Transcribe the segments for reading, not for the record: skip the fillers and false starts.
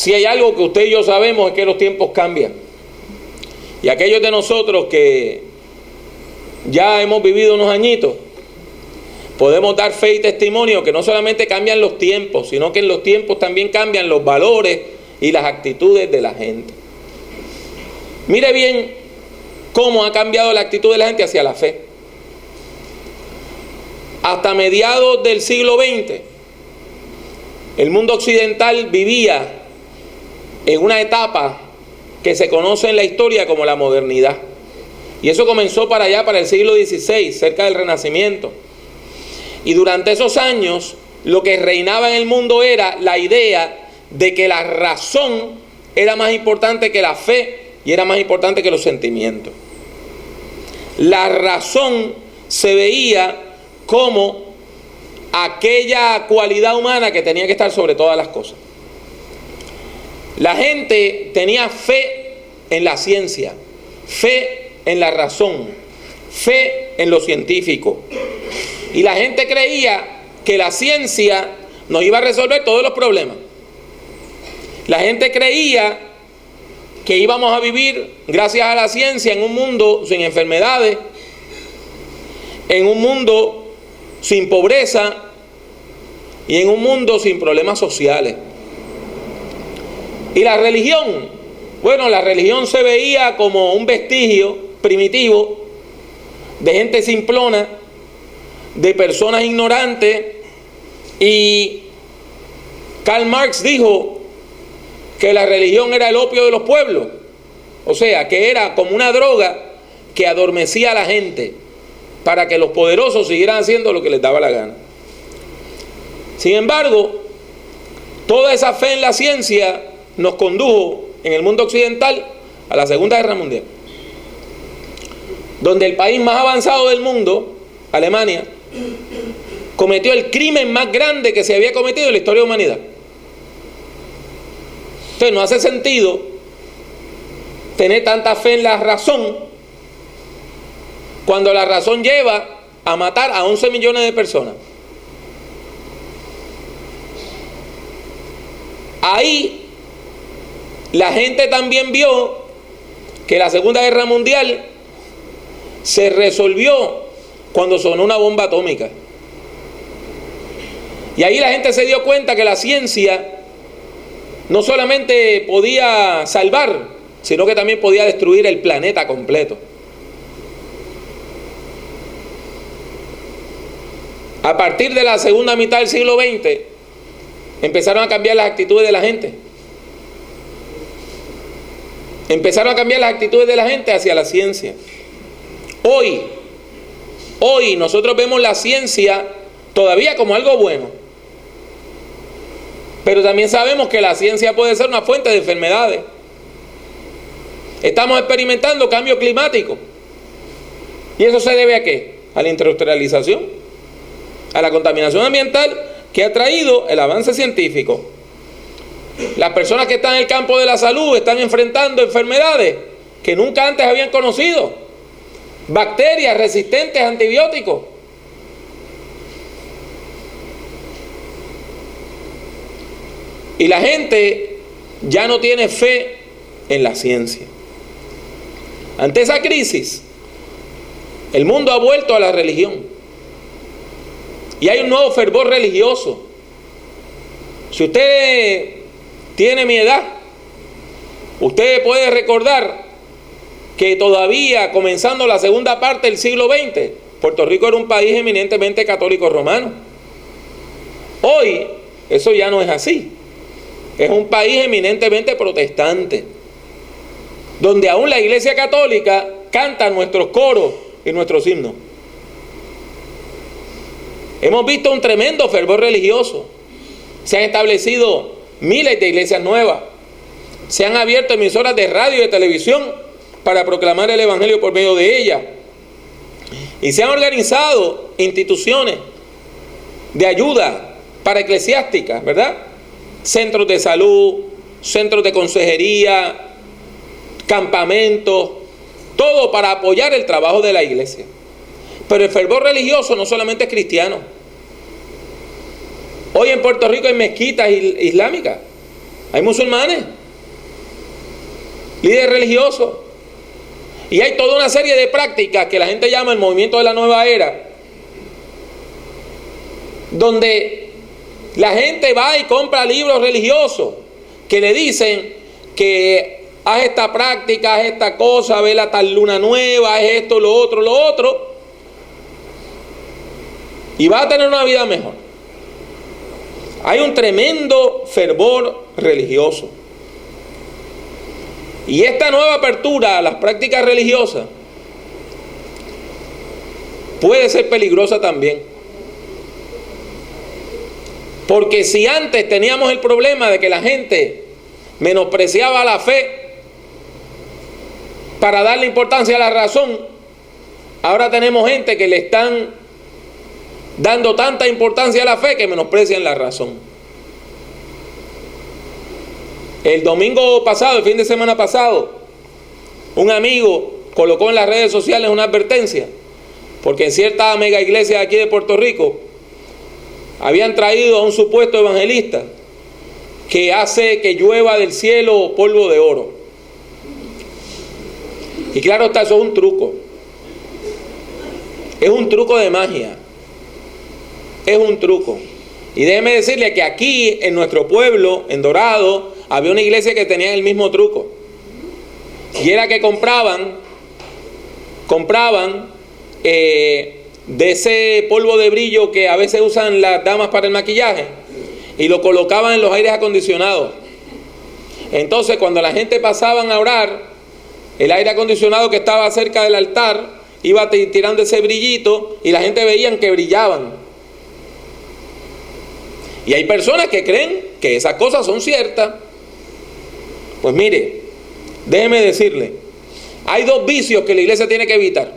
Si hay algo que usted y yo sabemos es que los tiempos cambian. Y aquellos de nosotros que ya hemos vivido unos añitos, podemos dar fe y testimonio que no solamente cambian los tiempos, sino que en los tiempos también cambian los valores y las actitudes de la gente. Mire bien cómo ha cambiado la actitud de la gente hacia la fe. Hasta mediados del siglo XX, el mundo occidental vivía en una etapa que se conoce en la historia como la modernidad. Y eso comenzó para allá, para el siglo XVI, cerca del Renacimiento. Y durante esos años, lo que reinaba en el mundo era la idea de que la razón era más importante que la fe y era más importante que los sentimientos. La razón se veía como aquella cualidad humana que tenía que estar sobre todas las cosas. La gente tenía fe en la ciencia, fe en la razón, fe en lo científico. Y la gente creía que la ciencia nos iba a resolver todos los problemas. La gente creía que íbamos a vivir, gracias a la ciencia, en un mundo sin enfermedades, en un mundo sin pobreza y en un mundo sin problemas sociales. Y la religión, bueno, la religión se veía como un vestigio primitivo de gente simplona, de personas ignorantes, y Karl Marx dijo que la religión era el opio de los pueblos, o sea, que era como una droga que adormecía a la gente para que los poderosos siguieran haciendo lo que les daba la gana. Sin embargo, toda esa fe en la ciencia nos condujo en el mundo occidental a la Segunda Guerra Mundial, donde el país más avanzado del mundo, Alemania, cometió el crimen más grande que se había cometido en la historia de la humanidad. Entonces no hace sentido tener tanta fe en la razón cuando la razón lleva a matar a 11 millones de personas. Ahí la gente también vio que la Segunda Guerra Mundial se resolvió cuando sonó una bomba atómica. Y ahí la gente se dio cuenta que la ciencia no solamente podía salvar, sino que también podía destruir el planeta completo. A partir de la segunda mitad del siglo XX, empezaron a cambiar las actitudes de la gente. Empezaron a cambiar las actitudes de la gente hacia la ciencia. Hoy nosotros vemos la ciencia todavía como algo bueno. Pero también sabemos que la ciencia puede ser una fuente de enfermedades. Estamos experimentando cambio climático. ¿Y eso se debe a qué? A la industrialización, a la contaminación ambiental que ha traído el avance científico. Las personas que están en el campo de la salud están enfrentando enfermedades que nunca antes habían conocido. Bacterias resistentes a antibióticos. Y la gente ya no tiene fe en la ciencia. Ante esa crisis, el mundo ha vuelto a la religión. Y hay un nuevo fervor religioso. Si usted tiene mi edad, usted puede recordar que todavía, comenzando la segunda parte del siglo XX, Puerto Rico era un país eminentemente católico romano. Hoy, eso ya no es así. Es un país eminentemente protestante, donde aún la Iglesia Católica canta nuestros coros y nuestros himnos. Hemos visto un tremendo fervor religioso. Se han establecido miles de iglesias nuevas. Se han abierto emisoras de radio y de televisión para proclamar el Evangelio por medio de ellas. Y se han organizado instituciones de ayuda para eclesiásticas, ¿verdad? Centros de salud, centros de consejería, campamentos, todo para apoyar el trabajo de la iglesia. Pero el fervor religioso no solamente es cristiano. Hoy en Puerto Rico hay mezquitas islámicas. Hay musulmanes, líderes religiosos. Y hay toda una serie de prácticas que la gente llama el movimiento de la nueva era, donde la gente va y compra libros religiosos que le dicen que haz esta práctica, haz esta cosa, ve la tal luna nueva, haz esto, lo otro, y va a tener una vida mejor. Hay un tremendo fervor religioso. Y esta nueva apertura a las prácticas religiosas puede ser peligrosa también. Porque si antes teníamos el problema de que la gente menospreciaba la fe para darle importancia a la razón, ahora tenemos gente que le están dando tanta importancia a la fe que menosprecian la razón. El domingo pasado, el fin de semana pasado, un amigo colocó en las redes sociales una advertencia, porque en cierta mega iglesia aquí de Puerto Rico habían traído a un supuesto evangelista que hace que llueva del cielo polvo de oro. Y claro está, eso es un truco. Es un truco de magia. Es un truco. Y déjeme decirle que aquí en nuestro pueblo, en Dorado, había una iglesia que tenía el mismo truco. Y era que compraban de ese polvo de brillo que a veces usan las damas para el maquillaje, y lo colocaban en los aires acondicionados. Entonces cuando la gente pasaban a orar, el aire acondicionado que estaba cerca del altar iba tirando ese brillito y la gente veían que brillaban. Y hay personas que creen que esas cosas son ciertas. Pues mire, déjeme decirle, hay dos vicios que la iglesia tiene que evitar.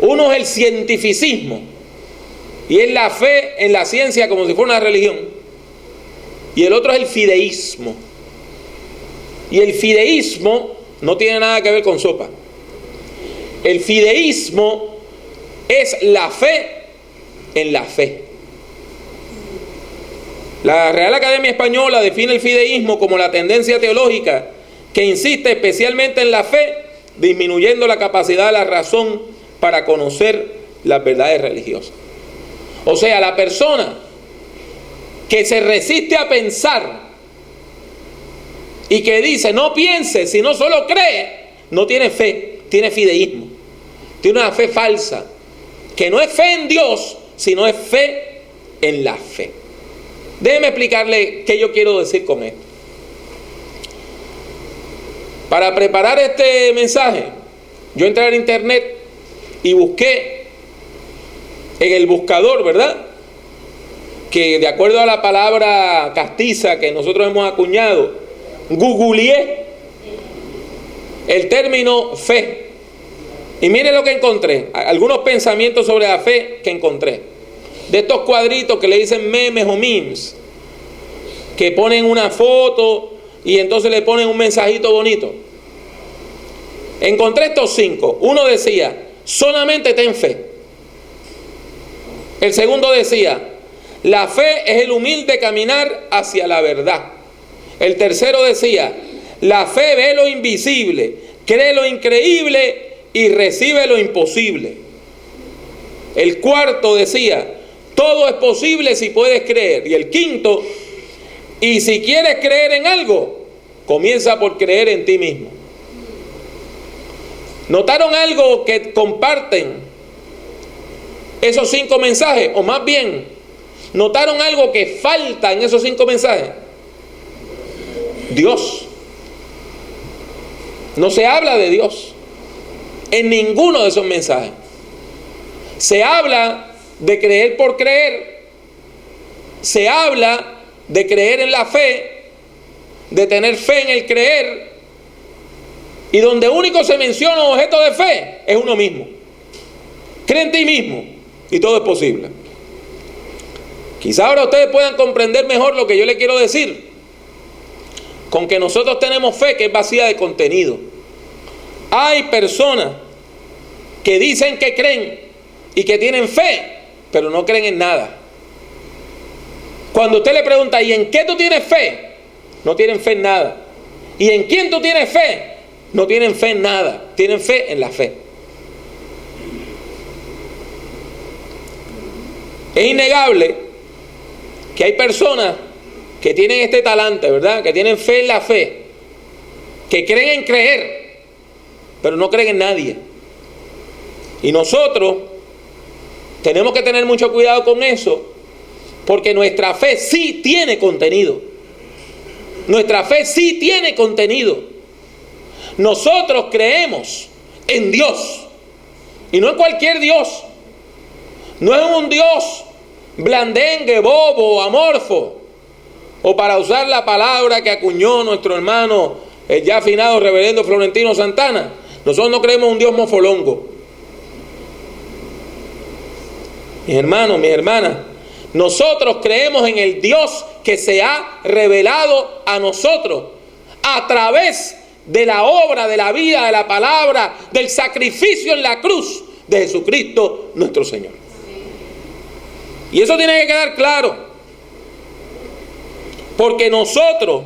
Uno es el cientificismo, y es la fe en la ciencia como si fuera una religión. Y el otro es el fideísmo. Y el fideísmo no tiene nada que ver con sopa. El fideísmo es la fe en la fe. La Real Academia Española define el fideísmo como la tendencia teológica que insiste especialmente en la fe, disminuyendo la capacidad de la razón para conocer las verdades religiosas. O sea, la persona que se resiste a pensar y que dice no piense, sino solo cree, no tiene fe, tiene fideísmo. Tiene una fe falsa, que no es fe en Dios, sino es fe en la fe. Déjeme explicarle qué yo quiero decir con esto. Para preparar este mensaje, yo entré al internet y busqué en el buscador, ¿verdad? Que de acuerdo a la palabra castiza que nosotros hemos acuñado, googleé el término fe. Y mire lo que encontré, algunos pensamientos sobre la fe que encontré. De estos cuadritos que le dicen memes o memes, que ponen una foto y entonces le ponen un mensajito bonito. Encontré estos 5. Uno decía, solamente ten fe. El segundo decía, la fe es el humilde caminar hacia la verdad. El tercero decía, la fe ve lo invisible, cree lo increíble y recibe lo imposible. El cuarto decía, todo es posible si puedes creer. Y el quinto, y si quieres creer en algo, comienza por creer en ti mismo. ¿Notaron algo que comparten esos 5 mensajes? O más bien, ¿notaron algo que falta en esos 5 mensajes? Dios. No se habla de Dios en ninguno de esos mensajes. Se habla de creer por creer, se habla de creer en la fe, de tener fe en el creer, y donde único se menciona un objeto de fe es uno mismo. Cree en ti mismo y todo es posible. Quizá ahora ustedes puedan comprender mejor lo que yo les quiero decir, con que nosotros tenemos fe que es vacía de contenido. Hay personas que dicen que creen y que tienen fe, pero no creen en nada. Cuando usted le pregunta, ¿y en qué tú tienes fe?, no tienen fe en nada. ¿Y en quién tú tienes fe? No tienen fe en nada, tienen fe en la fe. Es innegable que hay personas que tienen este talante, ¿verdad? Que tienen fe en la fe, que creen en creer, pero no creen en nadie. Y nosotros tenemos que tener mucho cuidado con eso, porque nuestra fe sí tiene contenido. Nuestra fe sí tiene contenido. Nosotros creemos en Dios, y no en cualquier Dios. No es un Dios blandengue, bobo, amorfo, o para usar la palabra que acuñó nuestro hermano, el ya afinado reverendo Florentino Santana, nosotros no creemos en un Dios mofolongo. Mis hermanos, mis hermanas, nosotros creemos en el Dios que se ha revelado a nosotros a través de la obra, de la vida, de la palabra, del sacrificio en la cruz de Jesucristo nuestro Señor. Y eso tiene que quedar claro, porque nosotros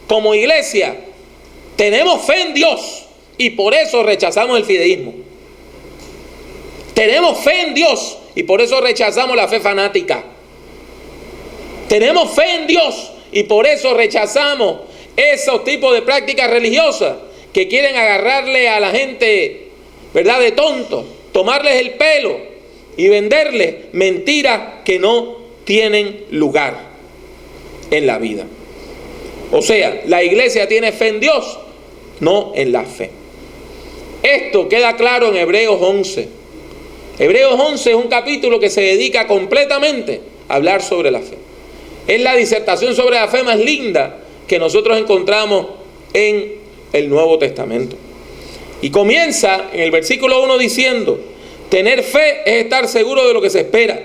como iglesia tenemos fe en Dios y por eso rechazamos el fideísmo. Tenemos fe en Dios y por eso rechazamos la fe fanática. Tenemos fe en Dios y por eso rechazamos esos tipos de prácticas religiosas que quieren agarrarle a la gente, ¿verdad?, de tontos, tomarles el pelo y venderles mentiras que no tienen lugar en la vida. O sea, la iglesia tiene fe en Dios, no en la fe. Esto queda claro en Hebreos 11. Hebreos 11 es un capítulo que se dedica completamente a hablar sobre la fe. Es la disertación sobre la fe más linda que nosotros encontramos en el Nuevo Testamento. Y comienza en el versículo 1 diciendo: tener fe es estar seguro de lo que se espera,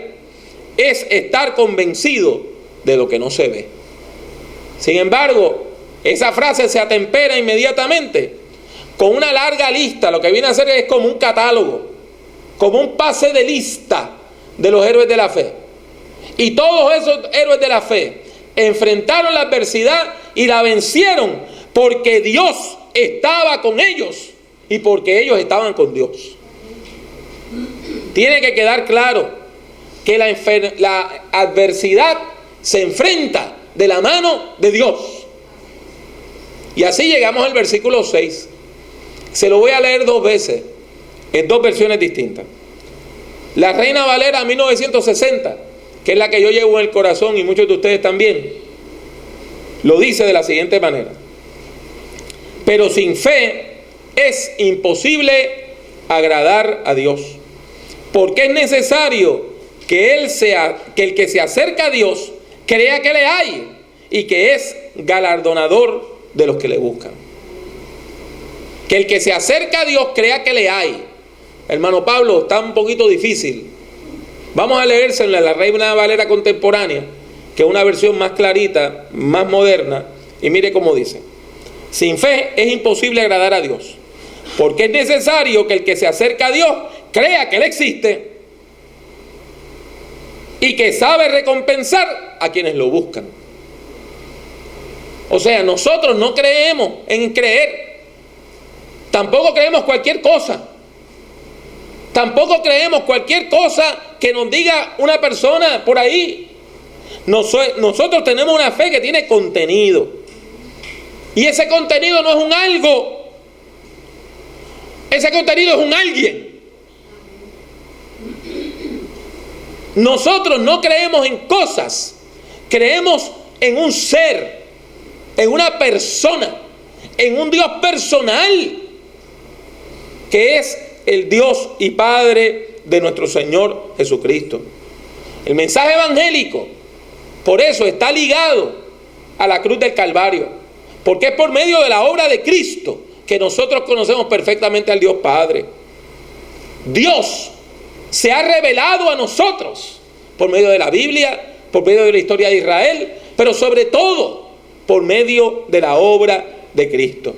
es estar convencido de lo que no se ve. Sin embargo, esa frase se atempera inmediatamente con una larga lista. Lo que viene a ser es como un catálogo, como un pase de lista de los héroes de la fe. Y todos esos héroes de la fe enfrentaron la adversidad y la vencieron porque Dios estaba con ellos y porque ellos estaban con Dios. Tiene que quedar claro que la adversidad se enfrenta de la mano de Dios. Y así llegamos al versículo 6. Se lo voy a leer 2 veces, en 2 versiones distintas. La Reina Valera 1960, que es la que yo llevo en el corazón y muchos de ustedes también, lo dice de la siguiente manera: pero sin fe es imposible agradar a Dios, porque es necesario que el que se acerca a Dios crea que le hay y que es galardonador de los que le buscan. Que el que se acerca a Dios crea que le hay. Hermano Pablo, está un poquito difícil. Vamos a leérselo en la Reina Valera contemporánea, que es una versión más clarita, más moderna, y mire cómo dice: sin fe es imposible agradar a Dios, porque es necesario que el que se acerca a Dios crea que Él existe y que sabe recompensar a quienes lo buscan. O sea, nosotros no creemos en creer, tampoco creemos cualquier cosa, tampoco creemos cualquier cosa que nos diga una persona por ahí. Nosotros tenemos una fe que tiene contenido, y ese contenido no es un algo, ese contenido es un alguien. Nosotros no creemos en cosas, creemos en un ser, en una persona, en un Dios personal, que es el Dios y Padre de nuestro Señor Jesucristo. El mensaje evangélico, por eso, está ligado a la cruz del Calvario, porque es por medio de la obra de Cristo que nosotros conocemos perfectamente al Dios Padre. Dios se ha revelado a nosotros por medio de la Biblia, por medio de la historia de Israel, pero sobre todo por medio de la obra de Cristo.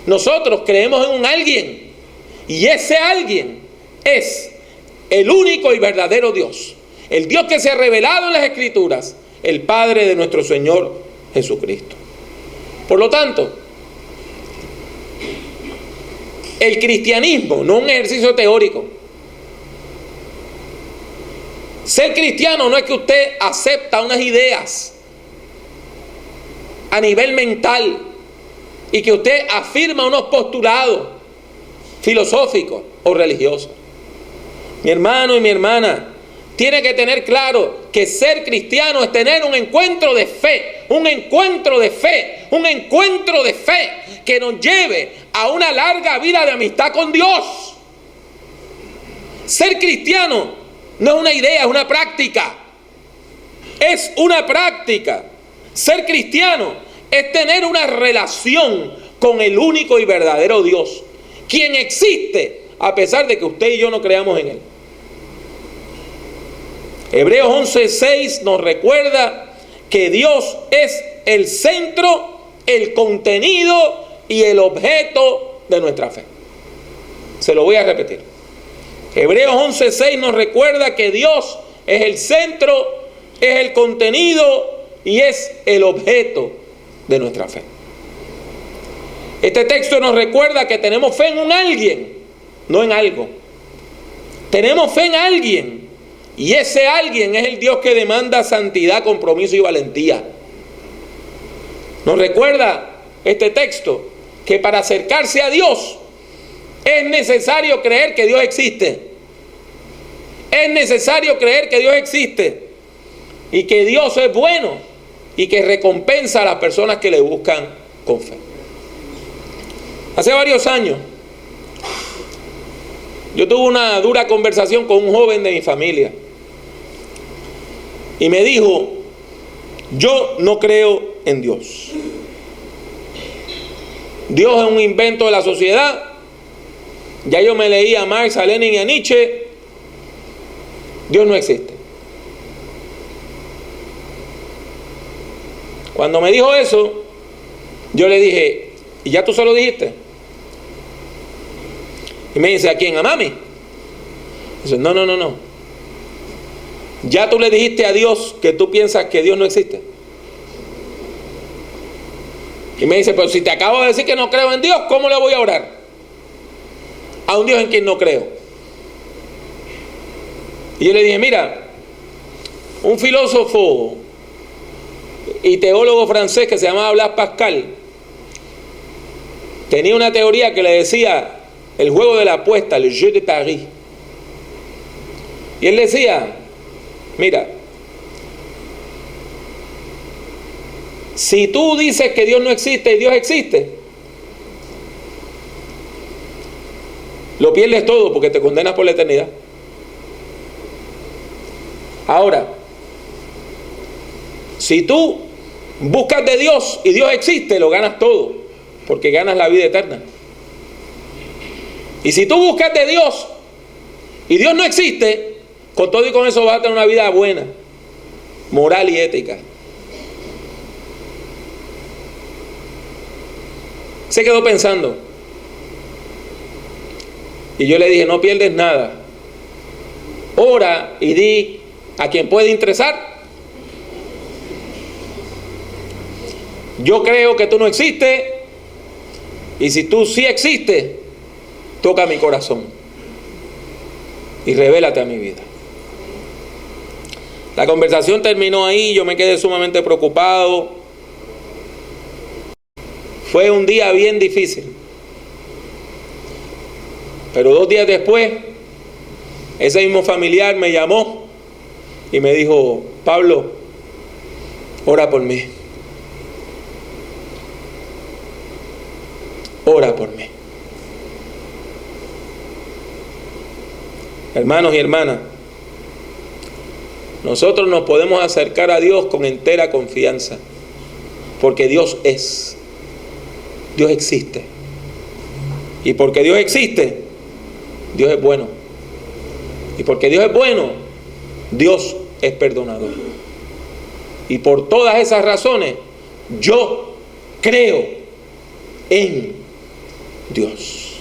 Nosotros creemos en un alguien, y ese alguien es el único y verdadero Dios, el Dios que se ha revelado en las Escrituras, el Padre de nuestro Señor Jesucristo. Por lo tanto, el cristianismo no es un ejercicio teórico. Ser cristiano no es que usted acepta unas ideas a nivel mental y que usted afirma unos postulados filosóficos o religiosos. Mi hermano y mi hermana, tiene que tener claro que ser cristiano es tener un encuentro de fe, un encuentro de fe, un encuentro de fe que nos lleve a una larga vida de amistad con Dios. Ser cristiano no es una idea, es una práctica. Es una práctica. Ser cristiano es tener una relación con el único y verdadero Dios, quien existe a pesar de que usted y yo no creamos en Él. Hebreos 11:6 nos recuerda que Dios es el centro, el contenido y el objeto de nuestra fe. Se lo voy a repetir. Hebreos 11:6 nos recuerda que Dios es el centro, es el contenido y es el objeto de nuestra fe. Este texto nos recuerda que tenemos fe en un alguien, no en algo. Tenemos fe en alguien. Y ese alguien es el Dios que demanda santidad, compromiso y valentía. Nos recuerda este texto que para acercarse a Dios es necesario creer que Dios existe. Es necesario creer que Dios existe y que Dios es bueno y que recompensa a las personas que le buscan con fe. Hace varios años yo tuve una dura conversación con un joven de mi familia. Y me dijo, yo no creo en Dios. Dios es un invento de la sociedad. Ya yo me leí a Marx, a Lenin y a Nietzsche. Dios no existe. Cuando me dijo eso, yo le dije, ¿y ya tú se lo dijiste? Y me dice, ¿a quién? ¿A mami? Dice, no. ¿Ya tú le dijiste a Dios que tú piensas que Dios no existe? Y me dice, pero si te acabo de decir que no creo en Dios, ¿cómo le voy a orar a un Dios en quien no creo? Y yo le dije, mira, un filósofo y teólogo francés que se llamaba Blaise Pascal tenía una teoría que le decía el juego de la apuesta, el jeu de Paris. Y él decía, mira, si tú dices que Dios no existe y Dios existe, lo pierdes todo porque te condenas por la eternidad. Ahora, si tú buscas de Dios y Dios existe, lo ganas todo porque ganas la vida eterna. Y si tú buscas de Dios y Dios no existe, con todo y con eso vas a tener una vida buena, moral y ética. Se quedó pensando. Y yo le dije, no pierdes nada. Ora y di a quien puede interesar. Yo creo que tú no existes. Y si tú sí existes, toca mi corazón y revélate a mi vida. La conversación terminó ahí, yo me quedé sumamente preocupado. Fue un día bien difícil. Pero 2 días después, ese mismo familiar me llamó y me dijo, Pablo, ora por mí. Ora por mí. Hermanos y hermanas, nosotros nos podemos acercar a Dios con entera confianza, porque Dios es, Dios existe. Y porque Dios existe, Dios es bueno. Y porque Dios es bueno, Dios es perdonador. Y por todas esas razones, yo creo en Dios.